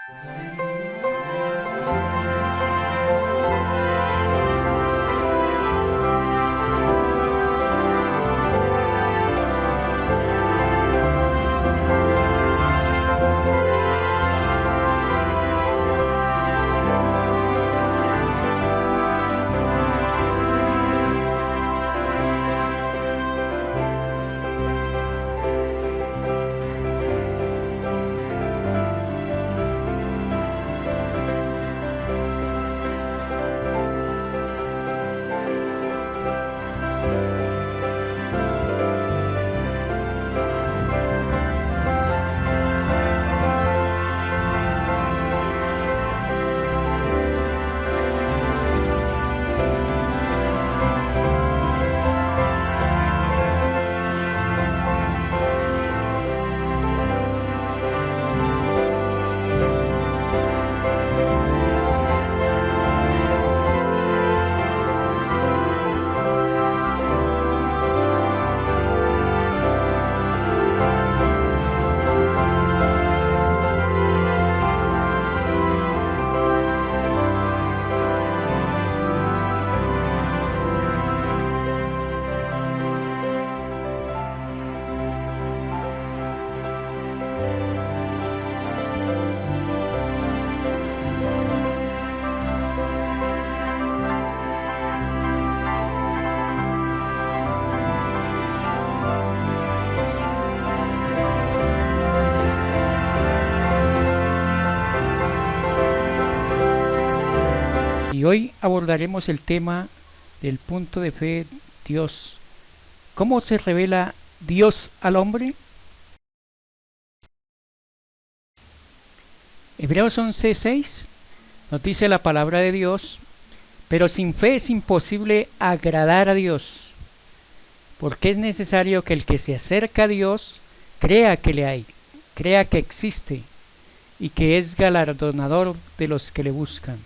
Y hoy abordaremos el tema del punto de fe Dios. ¿Cómo se revela Dios al hombre? Hebreos 11:6 nos dice la palabra de Dios: pero sin fe es imposible agradar a Dios, porque es necesario que el que se acerca a Dios crea que le hay, crea que existe y que es galardonador de los que le buscan.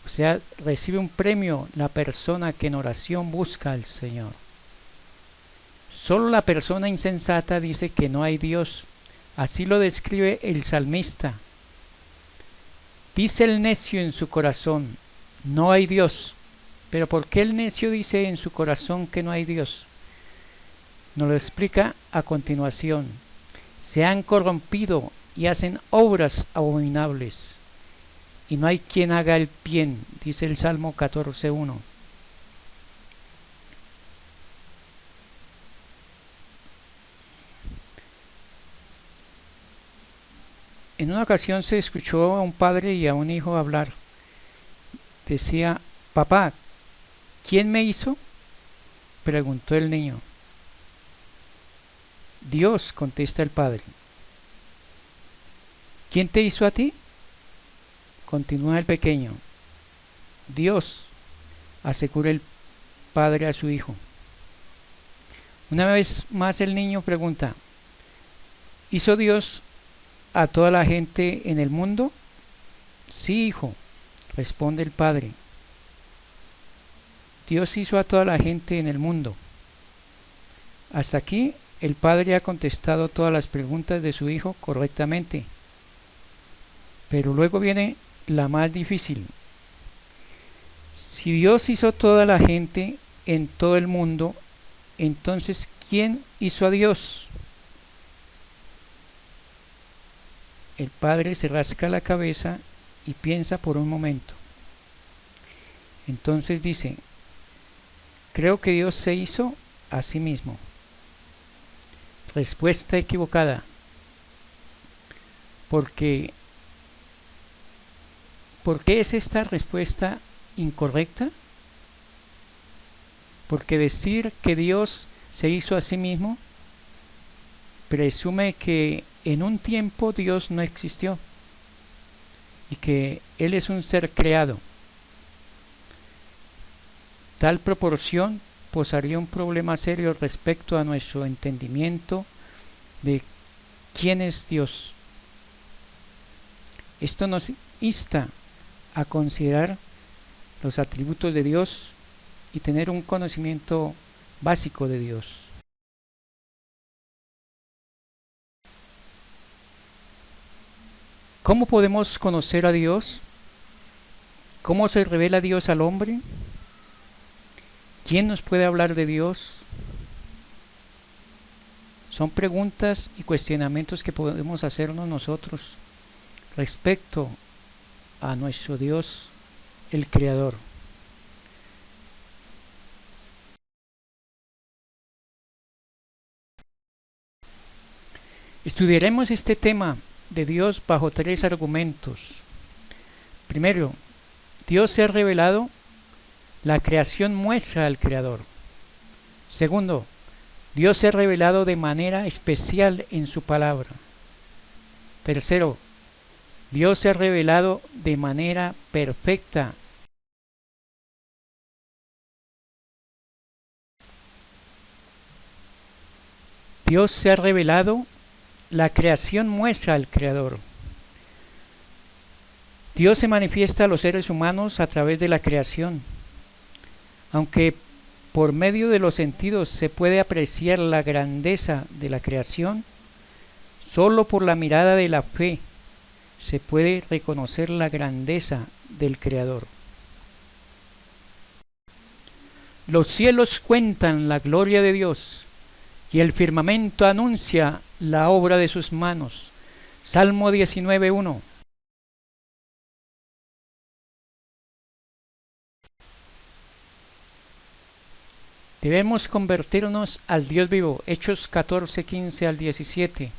O sea, recibe un premio la persona que en oración busca al Señor. Solo la persona insensata dice que no hay Dios. Así lo describe el salmista. Dice el necio en su corazón: no hay Dios. Pero ¿por qué el necio dice en su corazón que no hay Dios? Nos lo explica a continuación. Se han corrompido y hacen obras abominables, y no hay quien haga el bien, dice el Salmo 14:1. En una ocasión se escuchó a un padre y a un hijo hablar. Decía: papá, ¿quién me hizo?, preguntó el niño. Dios, contesta el padre. ¿Quién te hizo a ti?, continúa el pequeño. Dios, asegura el padre a su hijo. Una vez más el niño pregunta: ¿hizo Dios a toda la gente en el mundo? Sí, hijo, responde el padre. Dios hizo a toda la gente en el mundo. Hasta aquí el padre ha contestado todas las preguntas de su hijo correctamente. Pero luego viene la más difícil. Si Dios hizo toda la gente en todo el mundo, entonces ¿quién hizo a Dios? El padre se rasca la cabeza y piensa por un momento. Entonces dice: creo que Dios se hizo a sí mismo. Respuesta equivocada. ¿Por qué es esta respuesta incorrecta? Porque decir que Dios se hizo a sí mismo presume que en un tiempo Dios no existió y que Él es un ser creado. Tal proporción posaría un problema serio respecto a nuestro entendimiento de quién es Dios. Esto nos insta a considerar los atributos de Dios y tener un conocimiento básico de Dios. ¿Cómo podemos conocer a Dios? ¿Cómo se revela Dios al hombre? ¿Quién nos puede hablar de Dios? Son preguntas y cuestionamientos que podemos hacernos nosotros respecto a nuestro Dios, el Creador. Estudiaremos este tema de Dios bajo 3 argumentos. Primero, Dios se ha revelado, la creación muestra al Creador. Segundo, Dios se ha revelado de manera especial en su palabra. Tercero, Dios se ha revelado de manera perfecta. Dios se ha revelado, la creación muestra al Creador. Dios se manifiesta a los seres humanos a través de la creación. Aunque por medio de los sentidos se puede apreciar la grandeza de la creación, solo por la mirada de la fe se puede reconocer la grandeza del Creador. Los cielos cuentan la gloria de Dios y el firmamento anuncia la obra de sus manos. Salmo 19:1. Debemos convertirnos al Dios vivo. Hechos 14:15 al 17.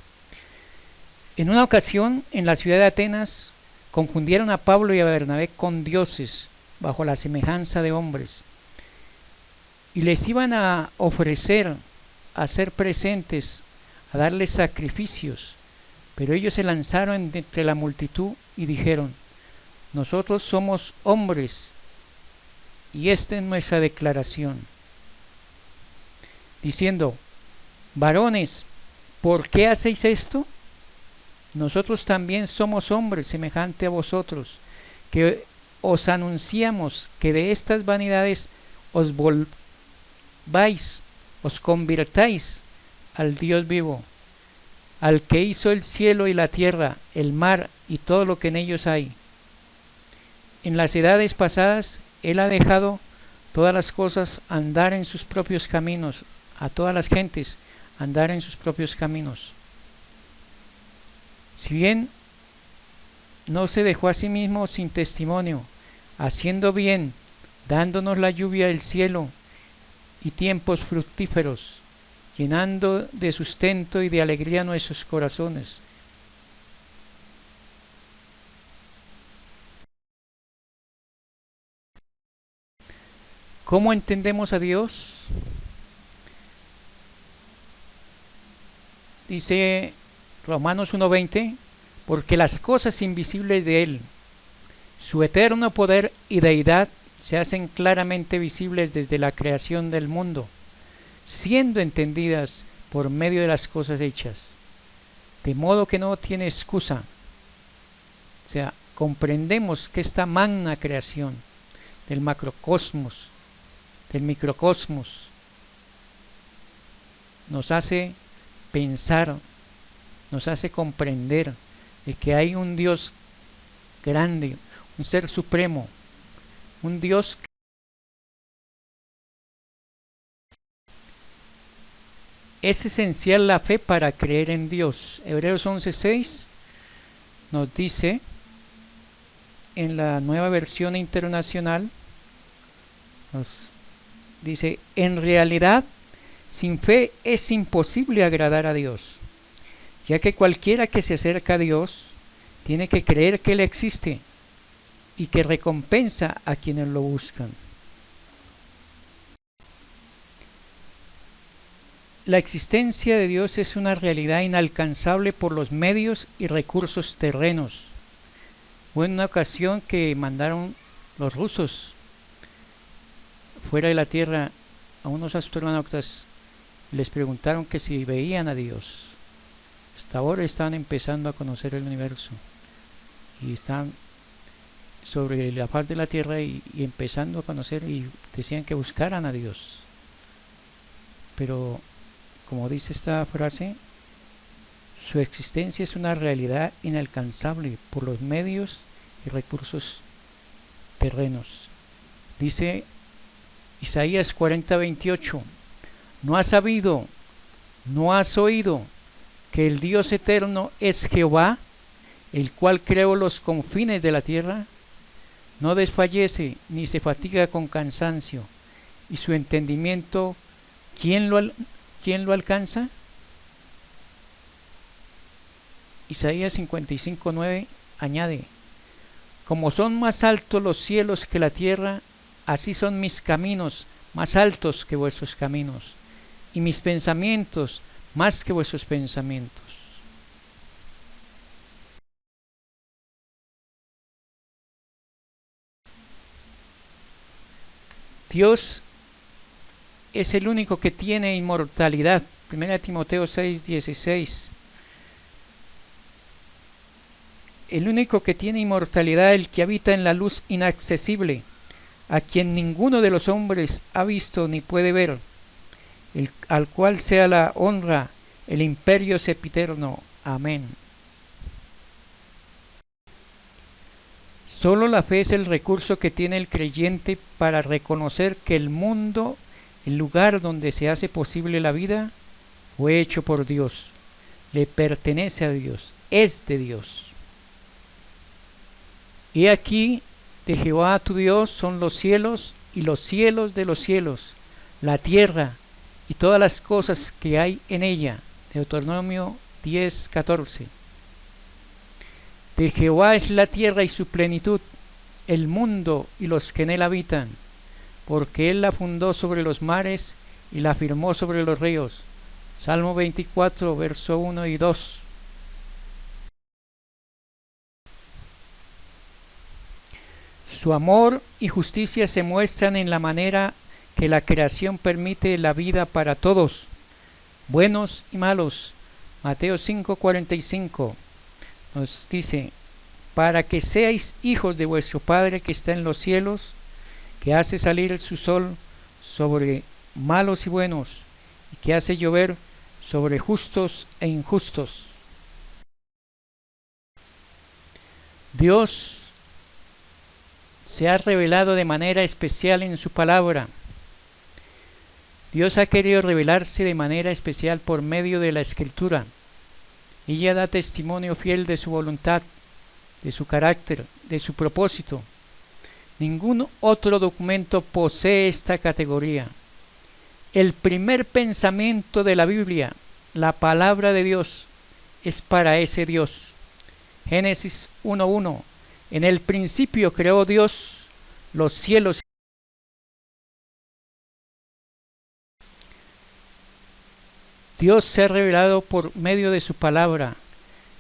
En una ocasión, en la ciudad de Atenas, confundieron a Pablo y a Bernabé con dioses, bajo la semejanza de hombres, y les iban a ofrecer, a ser presentes, a darles sacrificios, pero ellos se lanzaron entre la multitud y dijeron: nosotros somos hombres, y esta es nuestra declaración, diciendo: varones, ¿por qué hacéis esto? Nosotros también somos hombres semejante a vosotros, que os anunciamos que de estas vanidades os volváis, os convirtáis al Dios vivo, al que hizo el cielo y la tierra, el mar y todo lo que en ellos hay. En las edades pasadas Él ha dejado todas las cosas andar en sus propios caminos, a todas las gentes andar en sus propios caminos. Si bien no se dejó a sí mismo sin testimonio, haciendo bien, dándonos la lluvia del cielo y tiempos fructíferos, llenando de sustento y de alegría nuestros corazones. ¿Cómo entendemos a Dios? Dice Romanos 1:20, porque las cosas invisibles de Él, su eterno poder y deidad, se hacen claramente visibles desde la creación del mundo, siendo entendidas por medio de las cosas hechas, de modo que no tiene excusa. O sea, comprendemos que esta magna creación del macrocosmos, del microcosmos, nos hace pensar, nos hace comprender de que hay un Dios grande, un ser supremo, un Dios. Es esencial la fe para creer en Dios. Hebreos 11:6 nos dice, en la Nueva Versión Internacional, nos dice: en realidad, sin fe es imposible agradar a Dios, ya que cualquiera que se acerca a Dios tiene que creer que Él existe y que recompensa a quienes lo buscan. La existencia de Dios es una realidad inalcanzable por los medios y recursos terrenos. Hubo una ocasión que mandaron los rusos fuera de la Tierra a unos astronautas, les preguntaron que si veían a Dios. Hasta ahora están empezando a conocer el universo y están sobre la faz de la Tierra y empezando a conocer, y decían que buscaran a Dios. Pero como dice esta frase, Su existencia es una realidad inalcanzable por los medios y recursos terrenos. Dice Isaías 40:28, ¿no has sabido, no has oído que el Dios eterno es Jehová, el cual creó los confines de la tierra? No desfallece ni se fatiga con cansancio, y su entendimiento, ¿quién lo alcanza? Isaías 55:9 añade, como son más altos los cielos que la tierra, así son mis caminos más altos que vuestros caminos, y mis pensamientos más que vuestros pensamientos. Dios es el único que tiene inmortalidad. 1 Timoteo 6:16. El único que tiene inmortalidad, el que habita en la luz inaccesible, a quien ninguno de los hombres ha visto ni puede ver, al cual sea la honra, el imperio sempiterno. Amén. Solo la fe es el recurso que tiene el creyente para reconocer que el mundo, el lugar donde se hace posible la vida, fue hecho por Dios, le pertenece a Dios, es de Dios. Y aquí de Jehová tu Dios son los cielos y los cielos de los cielos, la tierra y todas las cosas que hay en ella. Deuteronomio 10:14. De Jehová es la tierra y su plenitud, el mundo y los que en él habitan, porque él la fundó sobre los mares y la firmó sobre los ríos. Salmo 24, verso 1 y 2. Su amor y justicia se muestran en la manera que la creación permite la vida para todos, buenos y malos. Mateo 5:45 nos dice, para que seáis hijos de vuestro Padre que está en los cielos, que hace salir su sol sobre malos y buenos, y que hace llover sobre justos e injustos. Dios se ha revelado de manera especial en su palabra. Dios ha querido revelarse de manera especial por medio de la Escritura. Ella da testimonio fiel de su voluntad, de su carácter, de su propósito. Ningún otro documento posee esta categoría. El primer pensamiento de la Biblia, la palabra de Dios, es para ese Dios. Génesis 1:1. En el principio creó Dios los cielos. Dios se ha revelado por medio de su palabra.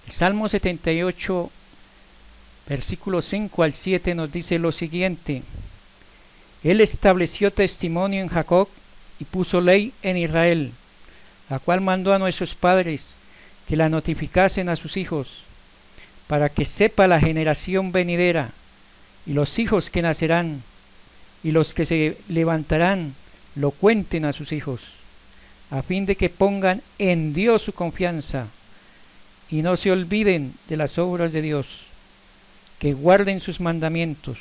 El Salmo 78, versículos 5 al 7 nos dice lo siguiente: Él estableció testimonio en Jacob y puso ley en Israel, la cual mandó a nuestros padres que la notificasen a sus hijos, para que sepa la generación venidera y los hijos que nacerán y los que se levantarán lo cuenten a sus hijos, a fin de que pongan en Dios su confianza y no se olviden de las obras de Dios, que guarden sus mandamientos.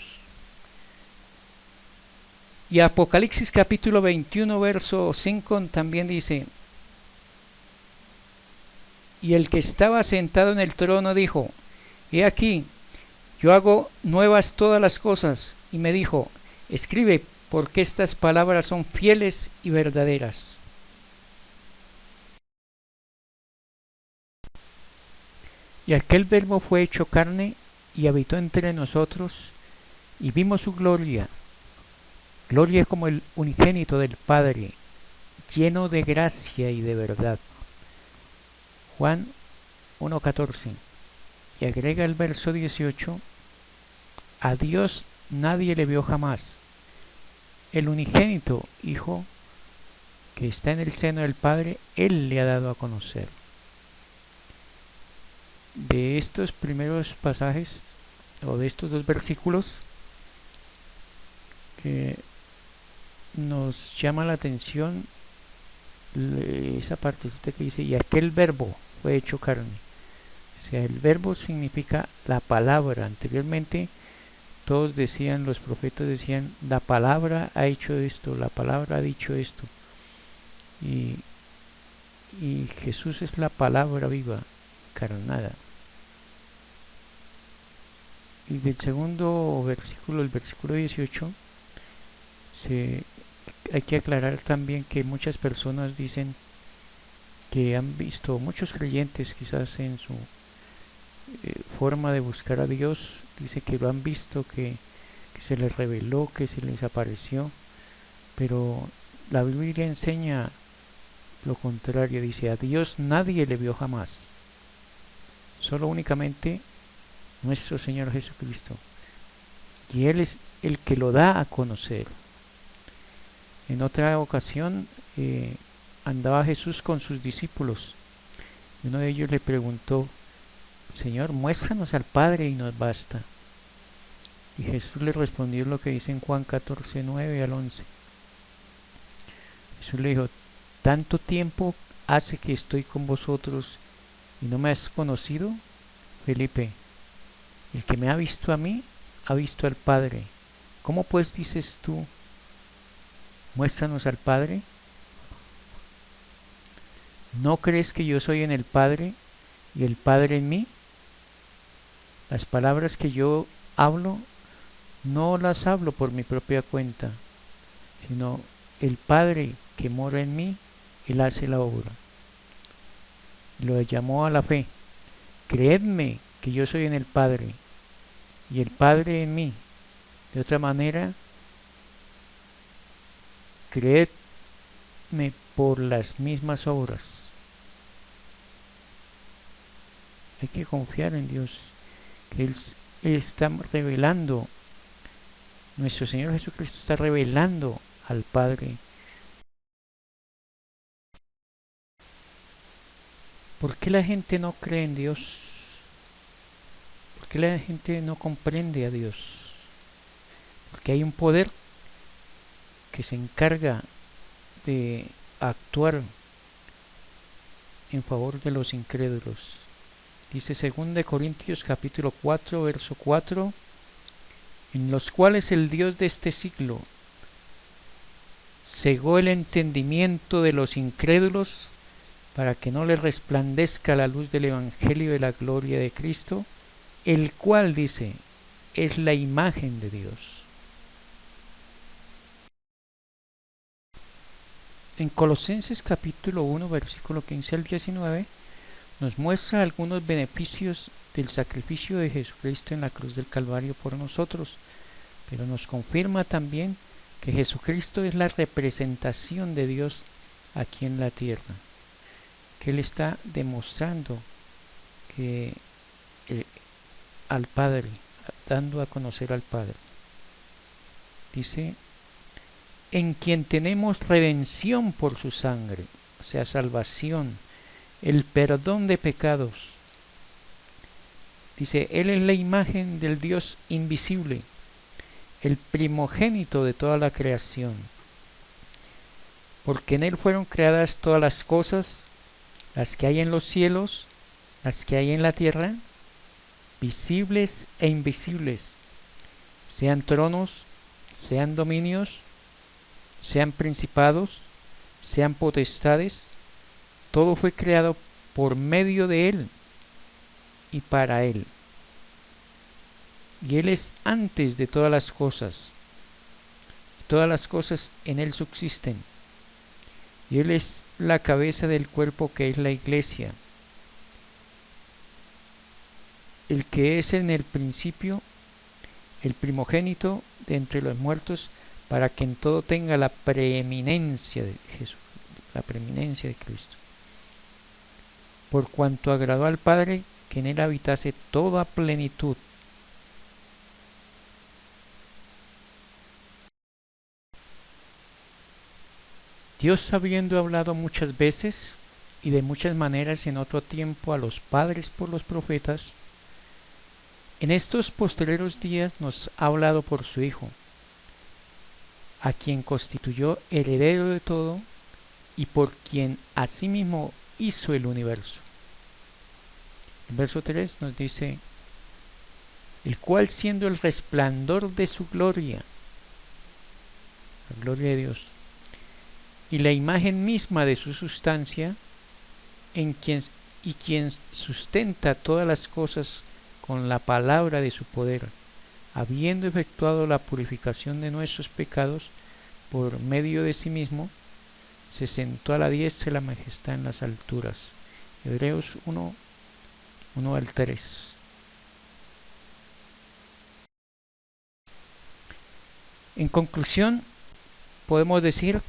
Y Apocalipsis capítulo 21 verso 5 también dice: y el que estaba sentado en el trono dijo: he aquí, yo hago nuevas todas las cosas. Y me dijo: escribe, porque estas palabras son fieles y verdaderas. Y aquel Verbo fue hecho carne y habitó entre nosotros, y vimos su gloria, gloria como el unigénito del Padre, lleno de gracia y de verdad. Juan 1:14. Y agrega el verso 18: a Dios nadie le vio jamás. El unigénito Hijo que está en el seno del Padre, Él le ha dado a conocer. De estos primeros pasajes, o de estos dos versículos, que nos llama la atención esa partecita que dice: y aquel Verbo. fue hecho carne. O sea, el verbo significa la palabra. Anteriormente todos decían, los profetas decían, la palabra ha hecho esto, la palabra ha dicho esto. Y Jesús es la palabra viva, encarnada. Y del segundo versículo, el versículo 18, hay que aclarar también que muchas personas dicen que han visto, muchos creyentes quizás en su forma de buscar a Dios, dice que lo han visto, que se les reveló, que se les apareció, pero la Biblia enseña lo contrario. Dice, a Dios nadie le vio jamás, solo únicamente nuestro Señor Jesucristo, y Él es el que lo da a conocer. En otra ocasión andaba Jesús con sus discípulos, y uno de ellos le preguntó, Señor, muéstranos al Padre y nos basta. Y Jesús le respondió lo que dice en Juan 14, 9 al 11. Jesús le dijo, ¿tanto tiempo hace que estoy con vosotros y no me has conocido? Felipe, el que me ha visto a mí, ha visto al Padre. ¿Cómo pues dices tú, muéstranos al Padre? ¿No crees que yo soy en el Padre y el Padre en mí? Las palabras que yo hablo, no las hablo por mi propia cuenta, sino el Padre que mora en mí, Él hace la obra. Lo llamó a la fe. Creedme que yo soy en el Padre y el Padre en mí. De otra manera, creedme por las mismas obras. Hay que confiar en Dios, que Él está revelando, nuestro Señor Jesucristo está revelando al Padre. ¿Por qué la gente no cree en Dios? ¿Por qué la gente no comprende a Dios? Porque hay un poder que se encarga de actuar en favor de los incrédulos. Dice 2 Corintios capítulo 4, verso 4, en los cuales el Dios de este siglo cegó el entendimiento de los incrédulos para que no les resplandezca la luz del Evangelio de la gloria de Cristo, el cual, dice, es la imagen de Dios. En Colosenses capítulo 1, versículo 15 al 19, nos muestra algunos beneficios del sacrificio de Jesucristo en la cruz del Calvario por nosotros, pero nos confirma también que Jesucristo es la representación de Dios aquí en la tierra, que Él está demostrando que al Padre, dando a conocer al Padre. Dice, en quien tenemos redención por su sangre, o sea, salvación, el perdón de pecados. Dice, Él es la imagen del Dios invisible, el primogénito de toda la creación, porque en Él fueron creadas todas las cosas, las que hay en los cielos, las que hay en la tierra, visibles e invisibles, sean tronos, sean dominios, sean principados, sean potestades, todo fue creado por medio de Él y para Él. Y Él es antes de todas las cosas en Él subsisten. Y Él es la cabeza del cuerpo que es la iglesia, el que es en el principio, el primogénito de entre los muertos, para que en todo tenga la preeminencia de Jesús, la preeminencia de Cristo. Por cuanto agradó al Padre que en Él habitase toda plenitud. Dios, habiendo hablado muchas veces y de muchas maneras en otro tiempo a los padres por los profetas, en estos postreros días nos ha hablado por su Hijo, a quien constituyó heredero de todo y por quien asimismo hizo el universo. El verso 3 nos dice, el cual siendo el resplandor de su gloria, la gloria de Dios, y la imagen misma de su sustancia, quien sustenta todas las cosas con la palabra de su poder, habiendo efectuado la purificación de nuestros pecados por medio de sí mismo, se sentó a la diestra de la majestad en las alturas. Hebreos 1 al 3. En conclusión, podemos decir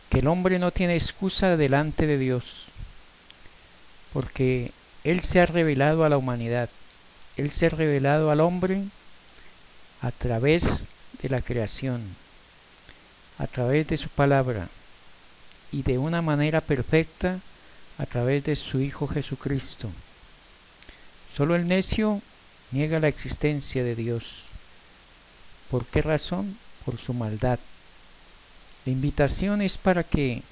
que el hombre no tiene excusa delante de Dios, porque Él se ha revelado a la humanidad, Él se ha revelado al hombre a través de la creación, a través de su palabra y de una manera perfecta a través de su Hijo Jesucristo. Solo el necio niega la existencia de Dios. ¿Por qué razón? Por su maldad. La invitación es para que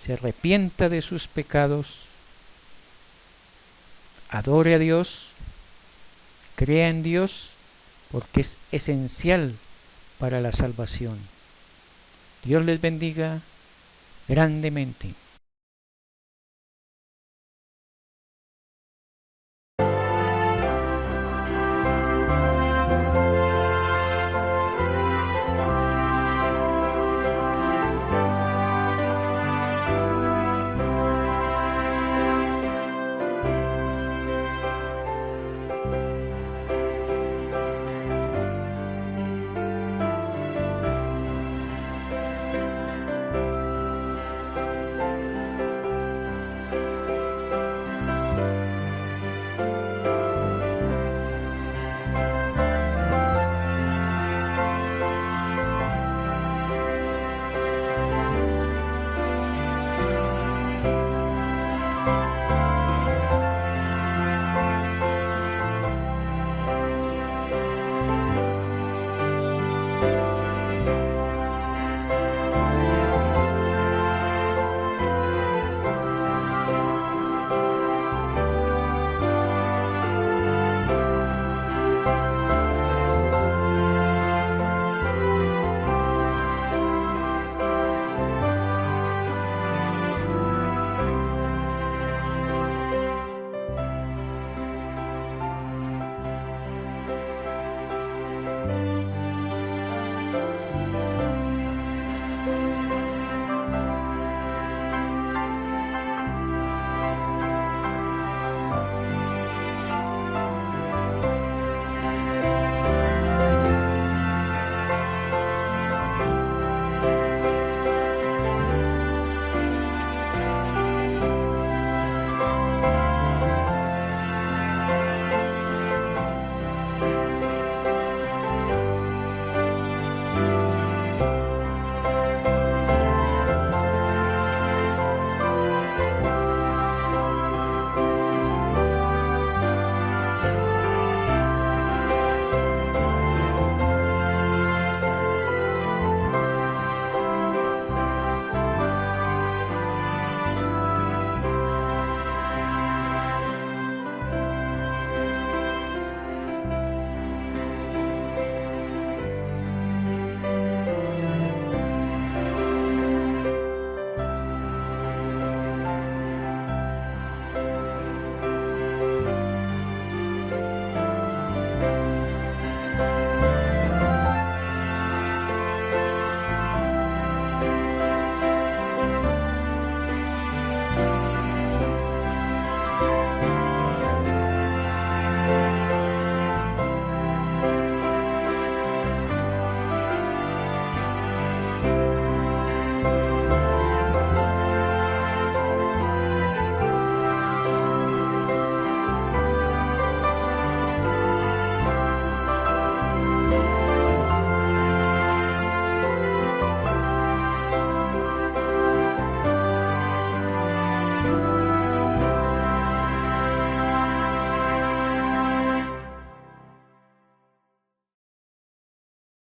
se arrepienta de sus pecados, adore a Dios, crea en Dios, porque es esencial para la salvación. Dios les bendiga grandemente.